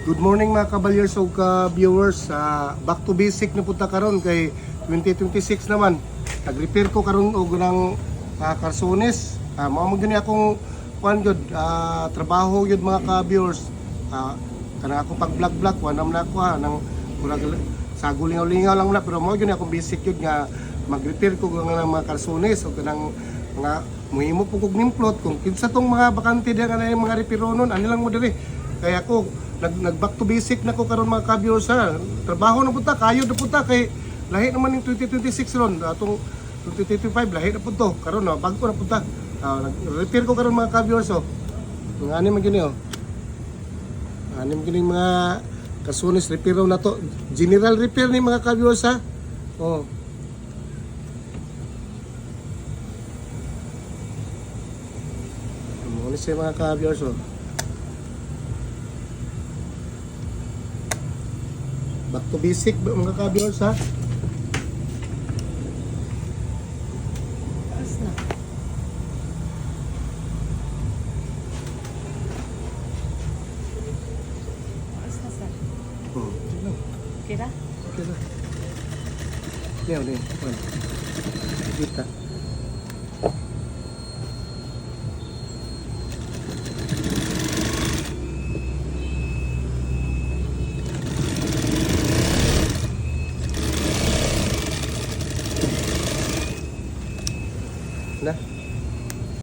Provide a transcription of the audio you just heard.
Good morning mga kabalyers o ka-viewers. Back to basic na punta karon kay 2026 naman. Nag-repair ko karon og ng karsones. Mao mo gani akong kuan gyud trabaho gyud mga ka-viewers. Kana akong pag-vlog wala man ako nang murag sa gulingaw-lingaw lang na, pero mao gyud akong basic gyud nga mag-repair ko ng mga karsones o kanang mga muhimo po kog nimplot kung kinsa tong mga bakante diha nga mga repironon ani lang mo diri. Kaya ako nag back to basic na ko karon mga ka-viewers ha. Trabaho na punta, kayo na punta kay lahi naman yung 2026 ron. Atong 2025 lahi na punto. Karon na bago na punta. Nag-repair ko karon mga ka-viewers oh. Ng ani man gini oh. Ani man gini mga kasunis repair na to. General repair ni mga ka-viewers ha. Oh. Ano siya mga ka-viewers oh. Back to basic mga ka-viewers ha. Tapos na. Tapos na, sir. Okay na? Okay na. Niyaw, niyaw. Kita.